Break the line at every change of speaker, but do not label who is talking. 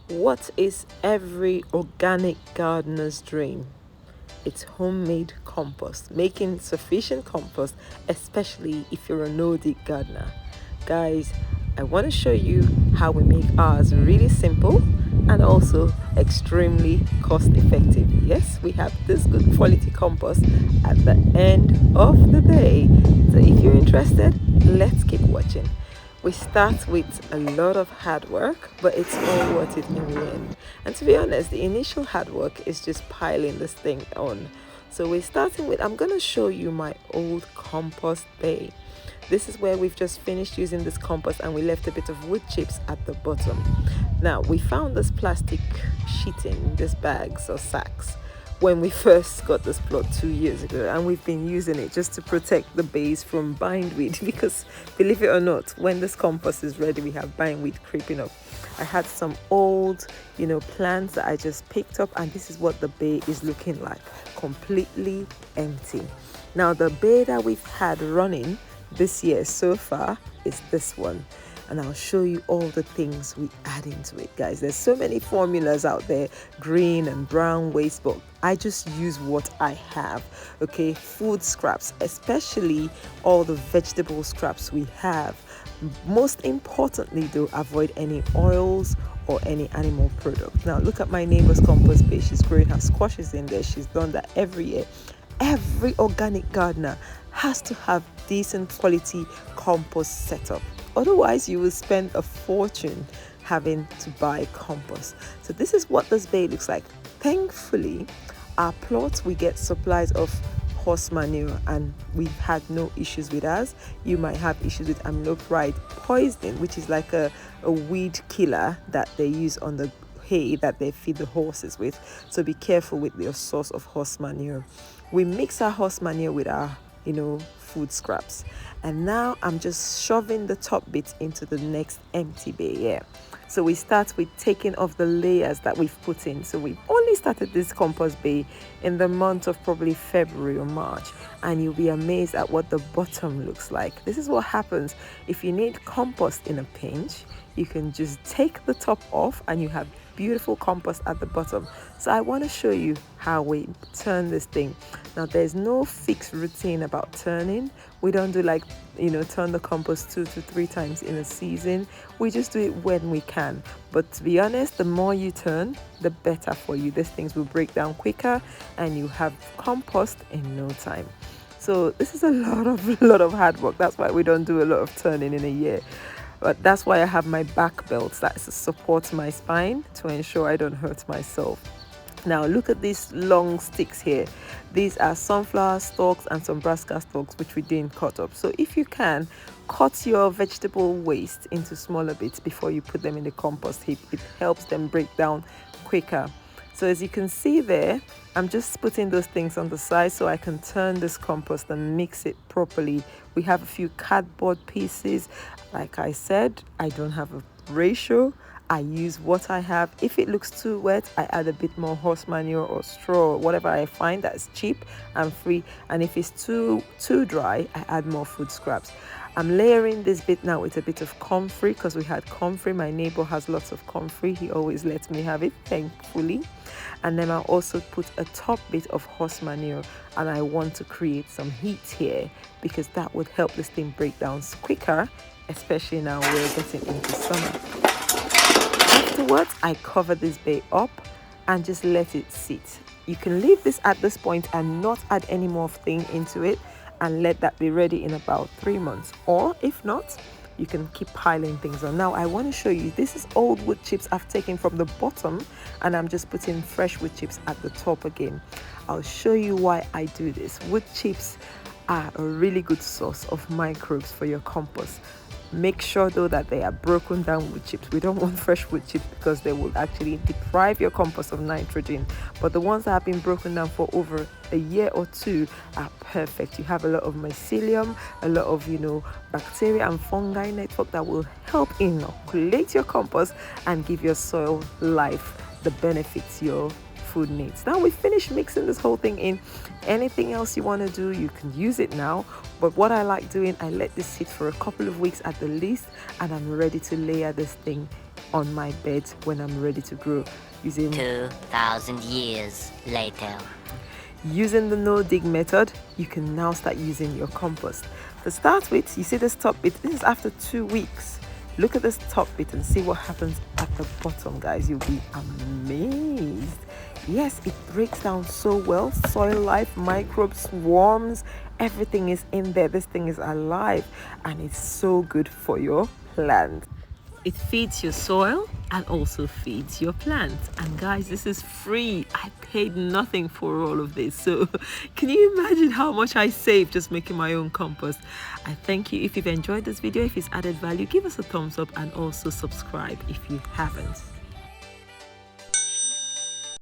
What is every organic gardener's dream? It's homemade compost, making sufficient compost, especially if you're a Nordic gardener. Guys, I want to show you how we make ours really simple and also extremely cost effective. Yes, we have this good quality compost at the end of the day. So if you're interested, let's keep watching. We start with a lot of hard work, but it's all worth it in the end. And to be honest, the initial hard work is just piling this thing on. So we're starting with, I'm going to show you my old compost bay. This is where we've just finished using this compost and we left a bit of wood chips at the bottom. Now, we found this plastic sheeting, these bags or sacks, when we first got this plot 2 years ago, and we've been using it just to protect the base from bindweed because believe it or not, when this compost is ready we have bindweed creeping up. I had some old plants that I just picked up, and this is what the bay is looking like, completely empty. Now the bay that we've had running this year so far is this one, and I'll show you all the things we add into it. Guys, there's so many formulas out there, green and brown waste, but I just use what I have. Okay, food scraps, especially all the vegetable scraps we have. Most importantly though, avoid any oils or any animal product. Now look at my neighbor's compost base. She's growing her squashes in there. She's done that every year. Every organic gardener has to have decent quality compost setup. Otherwise, you will spend a fortune having to buy compost. So this is what this bay looks like. Thankfully, our plots, we get supplies of horse manure and we've had no issues with us. You might have issues with amylopyride poisoning, which is like a weed killer that they use on the hay that they feed the horses with. So be careful with your source of horse manure. We mix our horse manure with our food scraps, and now I'm just shoving the top bit into the next empty bay here. So we start with taking off the layers that we've put in. So we've only started this compost bay in the month of probably February or March, and you'll be amazed at what the bottom looks like. This is what happens if you need compost in a pinch. You can just take the top off and you have beautiful compost at the bottom. So I want to show you how we turn this thing. Now there's no fixed routine about turning. We don't do like turn the compost 2 to 3 times in a season. We just do it when we can. But to be honest, the more you turn, the better for you. These things will break down quicker and you have compost in no time. So this is a lot of hard work. That's why we don't do a lot of turning in a year. But that's why I have my back belts that support my spine to ensure I don't hurt myself. Now look at these long sticks here. These are sunflower stalks and some brassica stalks which we didn't cut up. So if you can, cut your vegetable waste into smaller bits before you put them in the compost heap. It helps them break down quicker. So as you can see there, I'm just putting those things on the side so I can turn this compost and mix it properly. We have a few cardboard pieces. Like I said, I don't have a ratio. I use what I have. If it looks too wet, I add a bit more horse manure or straw, or whatever I find that is cheap and free. And if it's too dry, I add more food scraps. I'm layering this bit now with a bit of comfrey because we had comfrey. My neighbor has lots of comfrey. He always lets me have it, thankfully. And then I'll also put a top bit of horse manure, and I want to create some heat here because that would help this thing break down quicker, especially now we're getting into summer. Afterwards, I cover this bay up and just let it sit. You can leave this at this point and not add any more thing into it and let that be ready in about 3 months. Or if not, you can keep piling things on. Now I want to show you, this is old wood chips I've taken from the bottom and I'm just putting fresh wood chips at the top again. I'll show you why I do this. Wood chips are a really good source of microbes for your compost. Make sure though that they are broken down wood chips. We don't want fresh wood chips because they will actually deprive your compost of nitrogen. But the ones that have been broken down for over a year or 2 are perfect. You have a lot of mycelium, a lot of bacteria and fungi network that will help inoculate your compost and give your soil life the benefits your food needs. Now we finished mixing this whole thing in. Anything else you want to do, you can use it now. But what I like doing, I let this sit for a couple of weeks at the least, and I'm ready to layer this thing on my beds when I'm ready to grow. Using
2,000 years later.
Using the no dig method, you can now start using your compost. To start with, you see this top bit, this is after 2 weeks. Look at this top bit and see what happens at the bottom, guys. You'll be amazed. Yes, it breaks down so well. Soil life, microbes, worms, everything is in there. This thing is alive and it's so good for your plant. It feeds your soil and also feeds your plants. And guys, this is free. I paid nothing for all of this. So can you imagine how much I saved just making my own compost? I thank you. If you've enjoyed this video, if it's added value, give us a thumbs up and also subscribe if you haven't.